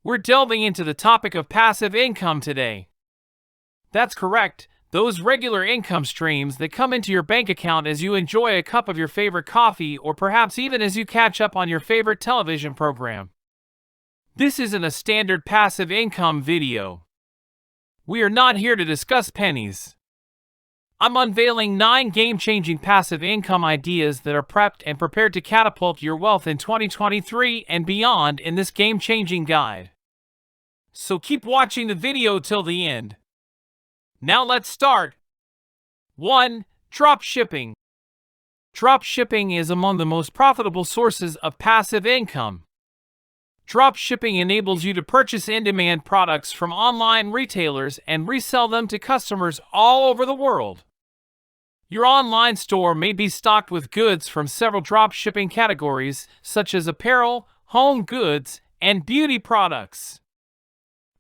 We're delving into the topic of passive income today. That's correct, those regular income streams that come into your bank account as you enjoy a cup of your favorite coffee or perhaps even as you catch up on your favorite television program. This isn't a standard passive income video. We are not here to discuss pennies. I'm unveiling 9 game-changing passive income ideas that are prepped and prepared to catapult your wealth in 2023 and beyond in this game-changing guide. So keep watching the video till the end. Now let's start. 1. Drop shipping. Drop shipping is among the most profitable sources of passive income. Drop shipping enables you to purchase in-demand products from online retailers and resell them to customers all over the world. Your online store may be stocked with goods from several drop shipping categories, such as apparel, home goods, and beauty products.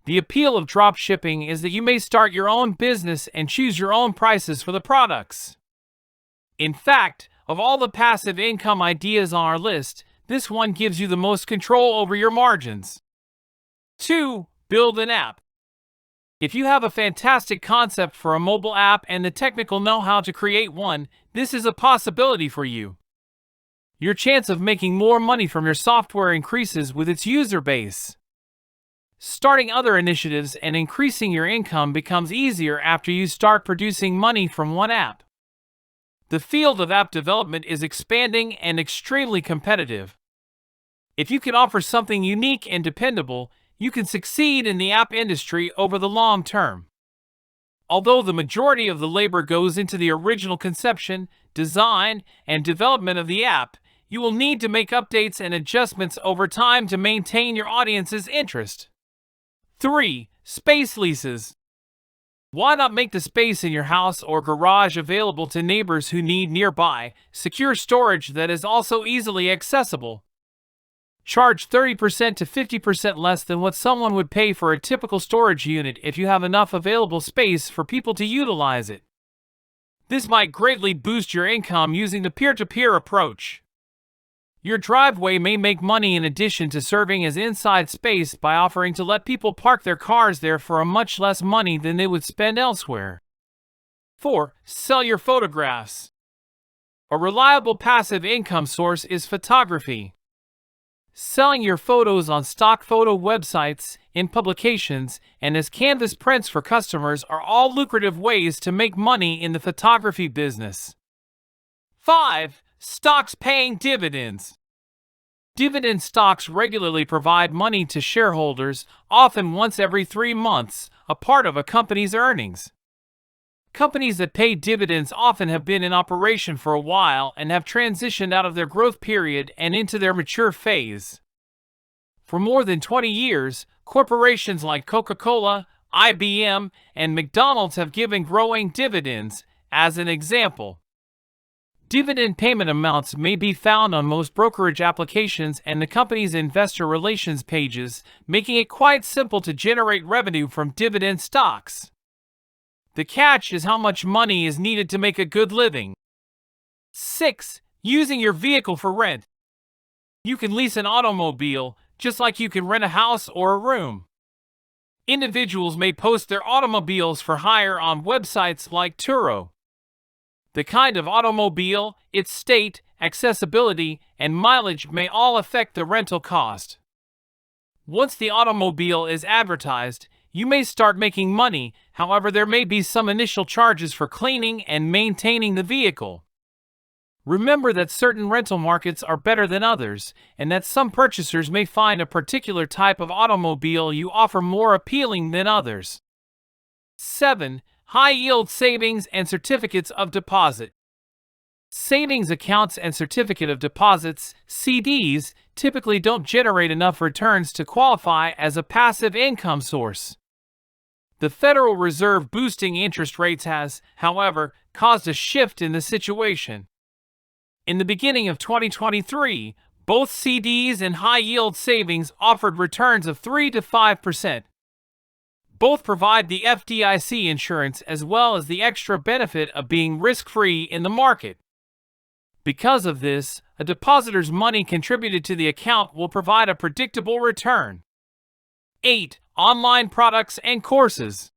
The appeal of drop shipping is that you may start your own business and choose your own prices for the products. In fact, of all the passive income ideas on our list, this one gives you the most control over your margins. 2. Build an app. If you have a fantastic concept for a mobile app and the technical know-how to create one, this is a possibility for you. Your chance of making more money from your software increases with its user base. Starting other initiatives and increasing your income becomes easier after you start producing money from one app. The field of app development is expanding and extremely competitive. If you can offer something unique and dependable, you can succeed in the app industry over the long term. Although the majority of the labor goes into the original conception, design, and development of the app, you will need to make updates and adjustments over time to maintain your audience's interest. 3. Space leases. Why not make the space in your house or garage available to neighbors who need nearby, secure storage that is also easily accessible? Charge 30% to 50% less than what someone would pay for a typical storage unit if you have enough available space for people to utilize it. This might greatly boost your income using the peer-to-peer approach. Your driveway may make money in addition to serving as inside space by offering to let people park their cars there for a much less money than they would spend elsewhere. 4. Sell your photographs. A reliable passive income source is photography. Selling your photos on stock photo websites, in publications, and as canvas prints for customers are all lucrative ways to make money in the photography business. 5. Stocks paying dividends. Dividend stocks regularly provide money to shareholders, often once every 3 months, a part of a company's earnings. Companies that pay dividends often have been in operation for a while and have transitioned out of their growth period and into their mature phase. For more than 20 years, corporations like Coca-Cola, IBM, and McDonald's have given growing dividends. As an example, dividend payment amounts may be found on most brokerage applications and the company's investor relations pages, making it quite simple to generate revenue from dividend stocks. The catch is how much money is needed to make a good living. 6. Using your vehicle for rent. You can lease an automobile, just like you can rent a house or a room. Individuals may post their automobiles for hire on websites like Turo. The kind of automobile, its state, accessibility, and mileage may all affect the rental cost. Once the automobile is advertised, you may start making money, however there may be some initial charges for cleaning and maintaining the vehicle. Remember that certain rental markets are better than others, and that some purchasers may find a particular type of automobile you offer more appealing than others. 7. High-yield savings and certificates of deposit. Savings accounts and certificate of deposits, CDs, typically don't generate enough returns to qualify as a passive income source. The Federal Reserve boosting interest rates has, however, caused a shift in the situation. In the beginning of 2023, both CDs and high-yield savings offered returns of 3 to 5%. Both provide the FDIC insurance as well as the extra benefit of being risk-free in the market. Because of this, a depositor's money contributed to the account will provide a predictable return. 8. Online products and courses.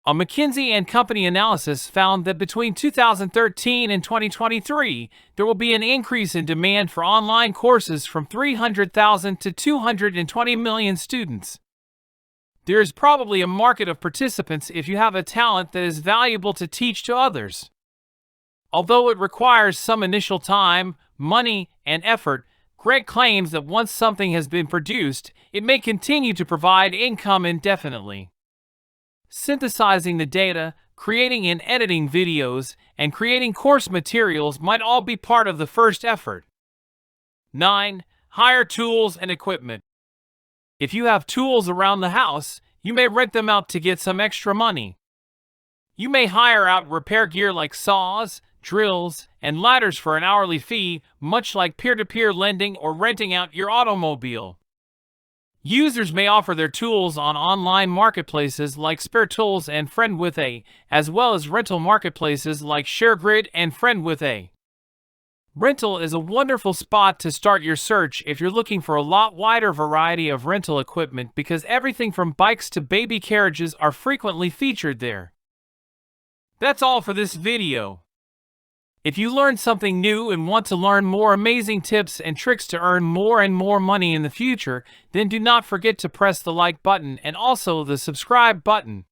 A McKinsey & Company analysis found that between 2013 and 2023, there will be an increase in demand for online courses from 300,000 to 220 million students. There is probably a market of participants if you have a talent that is valuable to teach to others. Although it requires some initial time, money, and effort, Greg claims that once something has been produced, it may continue to provide income indefinitely. Synthesizing the data, creating and editing videos, and creating course materials might all be part of the first effort. 9. Hire tools and equipment. If you have tools around the house, you may rent them out to get some extra money. You may hire out repair gear like saws, drills, and ladders for an hourly fee, much like peer-to-peer lending or renting out your automobile. Users may offer their tools on online marketplaces like SpareTools and FriendWithA, as well as rental marketplaces like ShareGrid and FriendWithA. Rental is a wonderful spot to start your search if you're looking for a lot wider variety of rental equipment because everything from bikes to baby carriages are frequently featured there. That's all for this video. If you learned something new and want to learn more amazing tips and tricks to earn more and more money in the future, then do not forget to press the like button and also the subscribe button.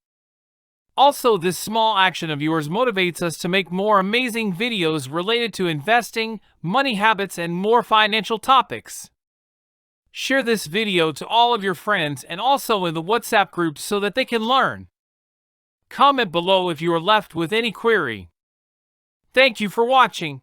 Also, this small action of yours motivates us to make more amazing videos related to investing, money habits, and more financial topics. Share this video to all of your friends and also in the WhatsApp group so that they can learn. Comment below if you are left with any query. Thank you for watching.